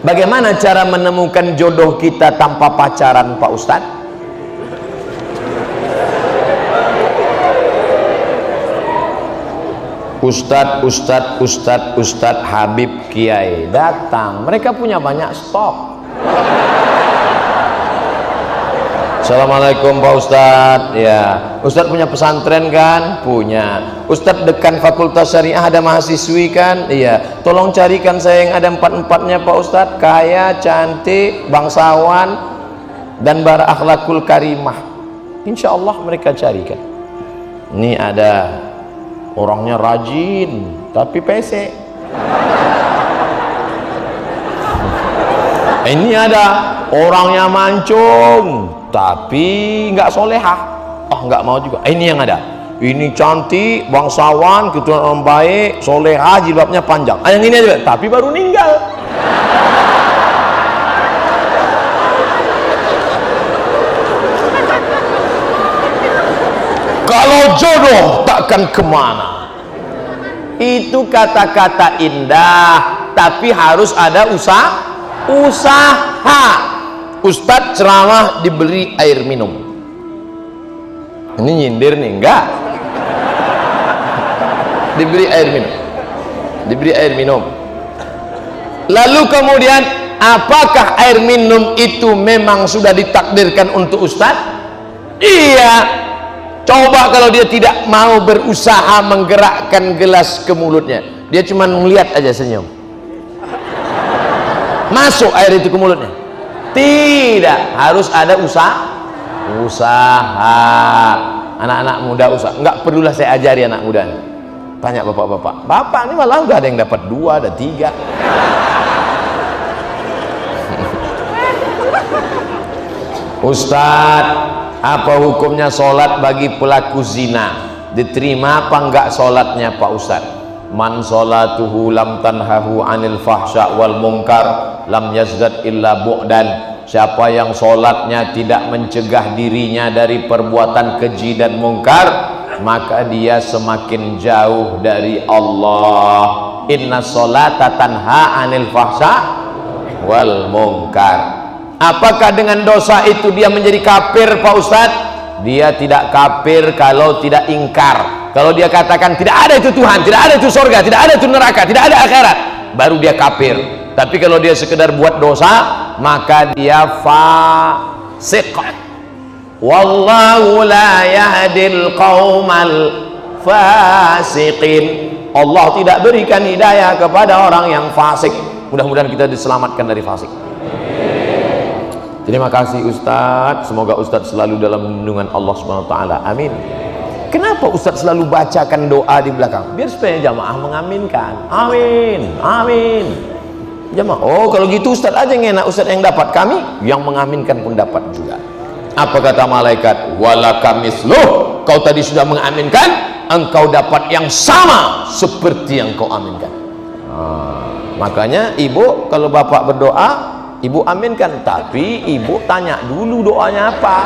Bagaimana cara menemukan jodoh kita tanpa pacaran, Pak Ustadz? Ustadz Habib Kiai datang, mereka punya banyak stok. Assalamualaikum Pak Ustadz. Ya, Ustadz punya pesantren kan? Punya. Ustadz dekan Fakultas Syariah ada mahasiswi kan? Iya. Tolong carikan saya yang ada empat-empatnya Pak Ustadz, kaya, cantik, bangsawan, dan berakhlakul karimah. Insya Allah mereka carikan. Ini ada orangnya rajin tapi pesek. Ini ada orangnya mancung tapi nggak solehah. Oh, nggak mau juga. Ini yang ada. Ini cantik, bangsawan, keturunan orang baik, solehah, jilbabnya panjang. Yang ini aja, tapi baru meninggal. Kalau jodoh takkan kemana. Itu kata-kata indah, tapi harus ada usaha. Ustadz ceramah diberi air minum. Ini nyindir nih, enggak? Diberi air minum. Lalu kemudian, apakah air minum itu memang sudah ditakdirkan untuk Ustadz? Iya. Coba kalau dia tidak mau berusaha menggerakkan gelas ke mulutnya, dia cuma melihat aja senyum, masuk air itu ke mulutnya? Tidak, harus ada usaha. Anak-anak muda usaha. Enggak perlulah saya ajari anak muda. Tanya bapak-bapak. Bapak ini malah udah ada yang dapat 2, ada 3. Ustadz, apa hukumnya sholat bagi pelaku zina? Diterima apa enggak sholatnya Pak Ustadz? Man sholatuhu lam tanhahu anil fahsya wal munkar lam yazdad illa bu'dan. Siapa yang sholatnya tidak mencegah dirinya dari perbuatan keji dan mungkar, maka dia semakin jauh dari Allah. Inna sholata tanha anil fahsya wal munkar. Apakah dengan dosa itu dia menjadi kafir Pak Ustadz? Dia tidak kafir kalau tidak ingkar. Kalau dia katakan tidak ada itu Tuhan, tidak ada itu surga, tidak ada itu neraka, tidak ada akhirat, baru dia kafir. Tapi kalau dia sekedar buat dosa, maka dia fasik. Wallahu la yahdil qaumal fasiqin. Allah tidak berikan hidayah kepada orang yang fasik. Mudah-mudahan kita diselamatkan dari fasik. Terima kasih Ustadz. Semoga Ustadz selalu dalam lindungan Allah Subhanahu wa taala. Amin. Kenapa Ustadz selalu bacakan doa di belakang? Biar supaya jamaah mengaminkan. Amin. Amin. Jamaah, oh kalau gitu Ustadz aja yang enak, Ustadz yang dapat, kami yang mengaminkan pun dapat juga. Apa kata malaikat? Walaka misluh. Kau tadi sudah mengaminkan, engkau dapat yang sama seperti yang kau aminkan. Makanya ibu kalau bapak berdoa, ibu aminkan, tapi ibu tanya dulu doanya apa.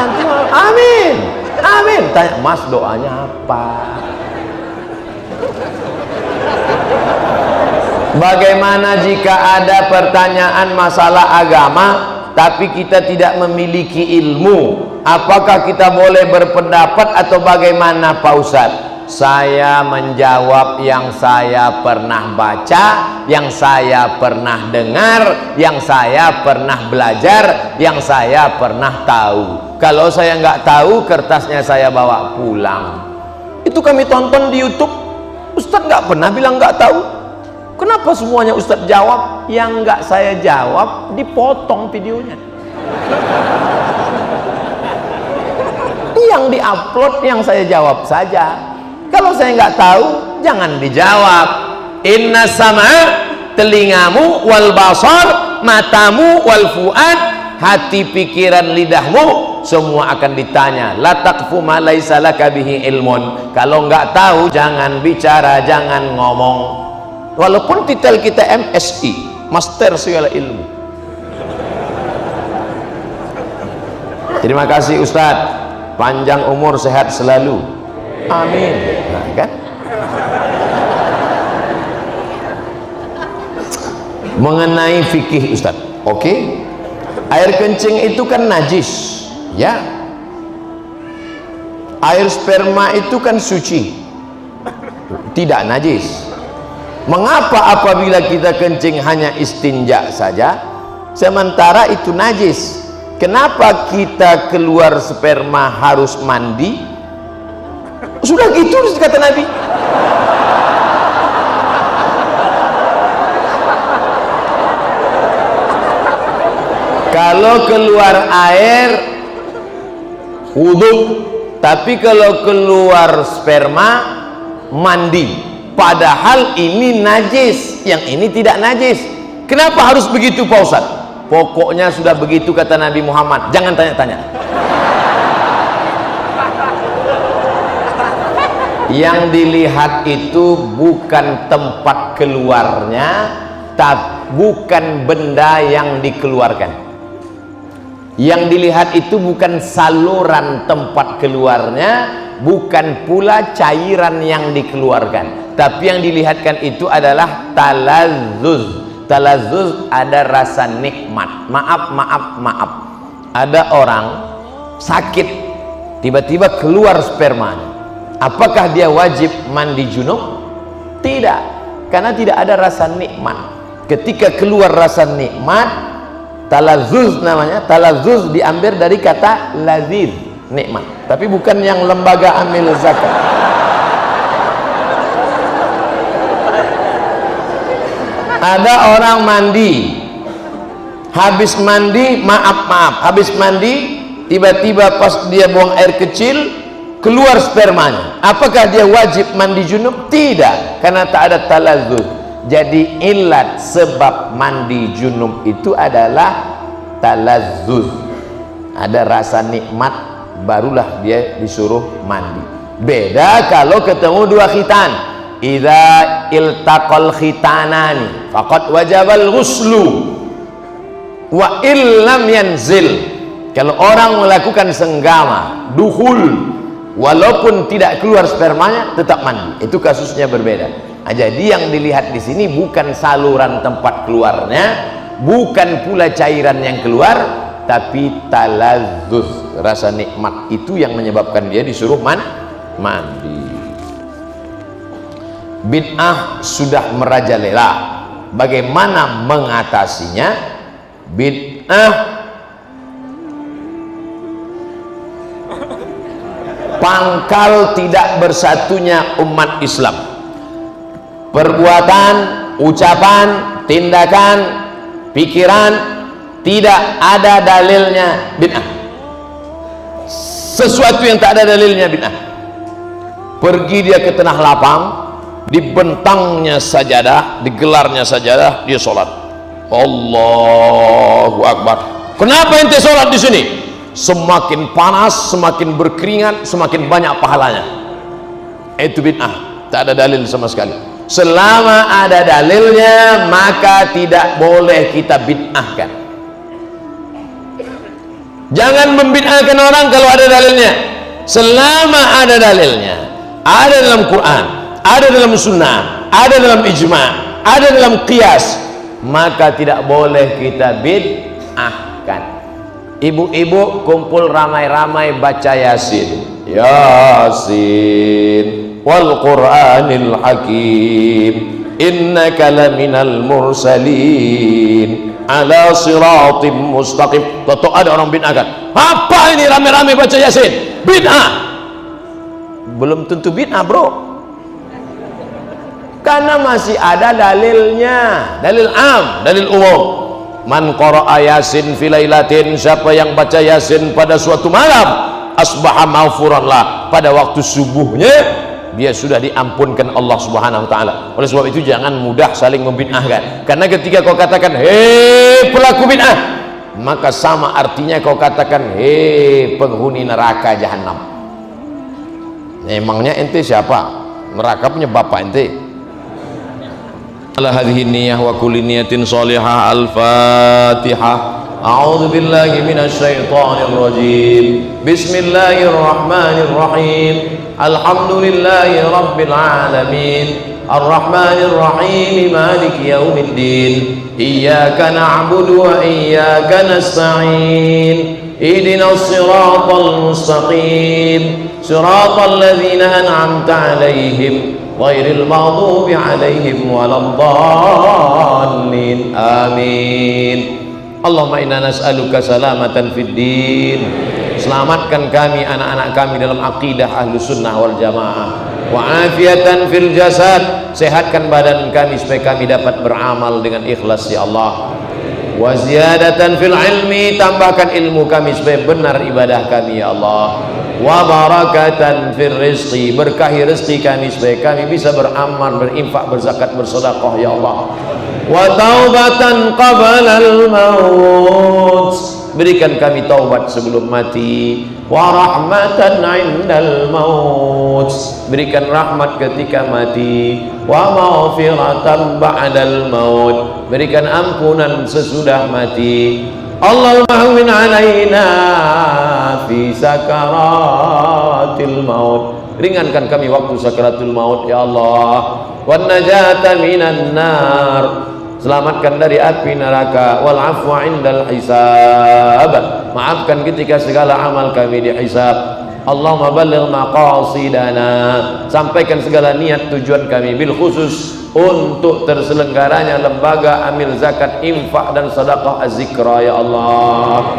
Nanti amin, amin. Tanya mas doanya apa. Bagaimana jika ada pertanyaan masalah agama tapi kita tidak memiliki ilmu? Apakah kita boleh berpendapat atau bagaimana Pak Ustadz? Saya menjawab yang saya pernah baca, yang saya pernah dengar, yang saya pernah belajar, yang saya pernah tahu. Kalau saya nggak tahu, kertasnya saya bawa pulang. Itu kami tonton di YouTube. Ustadz nggak pernah bilang nggak tahu. Kenapa semuanya Ustadz jawab? Yang nggak saya jawab dipotong videonya. Yang diupload yang saya jawab saja. Kalau saya nggak tahu, jangan dijawab. Inna sama, telingamu, wal basar, matamu, wal fuad, hati, pikiran, lidahmu, semua akan ditanya. La taqfu ma laisa laka bihi ilmun. Kalau nggak tahu, jangan bicara, jangan ngomong. Walaupun titel kita MSI, Master Segala Ilmu. Terima kasih Ustadz, panjang umur, sehat selalu, amin. Nah, kan? mengenai fikih Ustaz. Oke, air kencing itu kan najis, ya. Air sperma itu kan suci, tidak najis. Mengapa apabila kita kencing hanya istinja saja, sementara itu najis? Kenapa kita keluar sperma harus mandi? Sudah gitu kata Nabi. Kalau keluar air wudhu, tapi kalau keluar sperma mandi. Padahal ini najis, yang ini tidak najis. Kenapa harus begitu Pak Ustaz? Pokoknya sudah begitu kata Nabi Muhammad, jangan tanya-tanya. Yang dilihat itu bukan tempat keluarnya, tapi bukan benda yang dikeluarkan. Yang dilihat itu bukan saluran tempat keluarnya, bukan pula cairan yang dikeluarkan, tapi yang dilihatkan itu adalah talazzuz. Talazzuz ada rasa nikmat. Maaf. Ada orang sakit, tiba-tiba keluar spermanya. Apakah dia wajib mandi junub? Tidak, karena tidak ada rasa nikmat. Ketika keluar rasa nikmat, talazzuz namanya. Talazzuz diambil dari kata lazir, nikmat, tapi bukan yang lembaga amil zakat. Ada orang mandi, habis mandi, habis mandi, tiba-tiba pas dia buang air kecil, keluar spermanya. Apakah dia wajib mandi junub? Tidak, karena tak ada talazzuz. Jadi ilat sebab mandi junub itu adalah talazzuz. Ada rasa nikmat, barulah dia disuruh mandi. Beda kalau ketemu dua khitan. Idza iltaqal khitanani faqad wajabal ghuslu wa illam yanzil. Kalau orang melakukan senggama, dukhul, walaupun tidak keluar spermanya tetap mandi, itu kasusnya berbeda. Nah, jadi yang dilihat di sini bukan saluran tempat keluarnya, bukan pula cairan yang keluar, tapi talazzuz, rasa nikmat itu yang menyebabkan dia disuruh mandi. Bid'ah sudah merajalela. Bagaimana mengatasinya? Bid'ah pangkal tidak bersatunya umat Islam. Perbuatan, ucapan, tindakan, pikiran tidak ada dalilnya bid'ah. Sesuatu yang tak ada dalilnya bid'ah. Pergi dia ke tanah lapang, dibentangnya sajadah, digelarnya sajadah, dia sholat. Allahu Akbar. Kenapa ente sholat di sini? Semakin panas, semakin berkeringat, semakin banyak pahalanya. Itu bid'ah, tak ada dalil sama sekali. Selama ada dalilnya, maka tidak boleh kita bid'ahkan. Jangan membid'ahkan orang kalau ada dalilnya. Selama ada dalilnya, ada dalam Quran, ada dalam sunnah, ada dalam ijma', ada dalam qiyas, maka tidak boleh kita bid'ahkan. Ibu-ibu kumpul ramai-ramai baca Yasin, Yasin wal Qur'anil Hakim, innaka laminal mursalin ala siratim mustaqim. Toto ada orang bid'ahkan. Apa ini ramai-ramai baca Yasin? Bid'ah. Belum tentu bid'ah, bro, karena masih ada dalilnya, dalil am, dalil umum. Man qara'a Yasin fi lailatin, siapa yang baca Yasin pada suatu malam, asbaha maghfuran lah, pada waktu subuhnya dia sudah diampunkan Allah Subhanahu wa taala. Oleh sebab itu jangan mudah saling membid'ahkan, karena ketika kau katakan hei pelaku bid'ah, maka sama artinya kau katakan hei penghuni neraka jahanam. Emangnya ente siapa? Neraka punya bapak ente. Ala hadhihi niyyah wa kulli niyatin shalihah. Al-Fatihah. A'udzu billahi minasy syaithanir rajim. Bismillahirrahmanirrahim. Alhamdulillahi rabbil alamin. Ar-Rahmanir Rahim, Maliki Yaumiddin. Iyyaka na'budu wa iyyaka nasta'in. Ihdinas siratal mustaqim, siratal ladzina an'amta 'alaihim ghairil maghdubi 'alaihim waladdallin. Amin. Allahumma inna nas'aluka salamatan fid din. Selamatkan kami, anak-anak kami dalam akidah Ahlus Sunnah wal Jamaah. Wa afiatan fil jasad, sehatkan badan kami supaya kami dapat beramal dengan ikhlas ya Allah. Wa ziyadatan fil ilmi, tambahkan ilmu kami supaya benar ibadah kami ya Allah. Wa barakatan fil rizqi, berkahi rezeki kami supaya kami bisa beramal, berinfak, berzakat, bersedekah ya Allah. Wa taubatan qabla al-maut, berikan kami taubat sebelum mati. Wa rahmatan 'indal maut, berikan rahmat ketika mati. Wa maghfiratan ba'dal maut, berikan ampunan sesudah mati. Allahumma hawwin 'alaina fi sakaratil maut, ringankan kami waktu sakaratul maut ya Allah. Wan najata minan nar, selamatkan dari api neraka. Wal afwa 'indal hisab, maafkan ketika segala amal kami dihisab. Allahumma balligh maqasidana, sampaikan segala niat tujuan kami, bil khusus untuk terselenggaranya lembaga amil zakat, infak dan sedekah az-zikra ya Allah.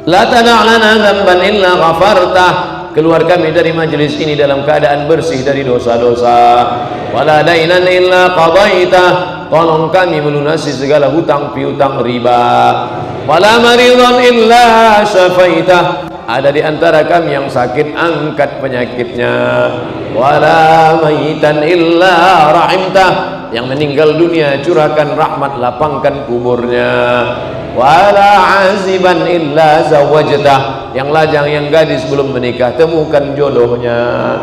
La tada' lana dzamban illa ghafartah, keluar kami dari majelis ini dalam keadaan bersih dari dosa-dosa. Wala dainan illa qadaitah, tolong kami melunasi segala hutang piutang riba. Wala maridan illa syafaitah, ada di antara kami yang sakit, angkat penyakitnya. Wala mayitan illa rahimtah, yang meninggal dunia curahkan rahmat, lapangkan kuburnya. Wala aziban illa zawajtah, yang lajang yang gadis belum menikah, temukan jodohnya.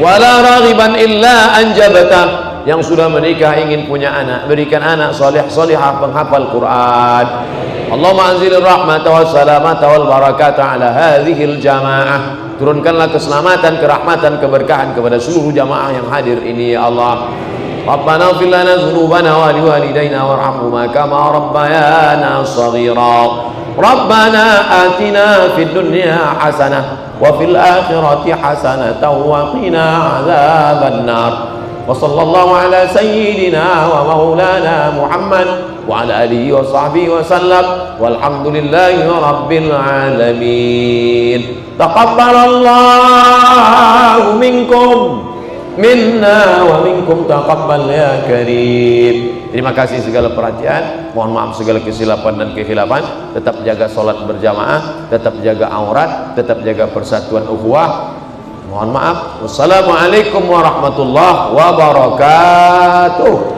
Wala raghiban illa anjabtah, yang sudah menikah ingin punya anak, berikan anak soleh solehah penghafal Quran. Allahumma anzilir rahmata was salamata wal barakata ala hadhil jamaah, turunkanlah keselamatan, kerahmatan, keberkahan kepada seluruh jamaah yang hadir ini ya Allah. Rabbana ighfir lana dzunubana wa liwalidayna warhamhuma kama rabbayana shaghira. Rabbana atina fid dunya hasanah wa fil akhirati hasanatan wa qina adzaban nar. Wa sallallahu ala sayyidina wa maulana Muhammad wa ala alihi wa sahbihi wa sallam, walhamdulillahi rabbil alamin. Taqabbalallahu minkum minna wa minkum taqabbal ya karim. Terima kasih segala perhatian, mohon maaf segala kesilapan dan kekhilafan. Tetap jaga sholat berjamaah, tetap jaga aurat, tetap jaga persatuan ukhuwah. Mohon maaf. Wassalamualaikum warahmatullahi wabarakatuh.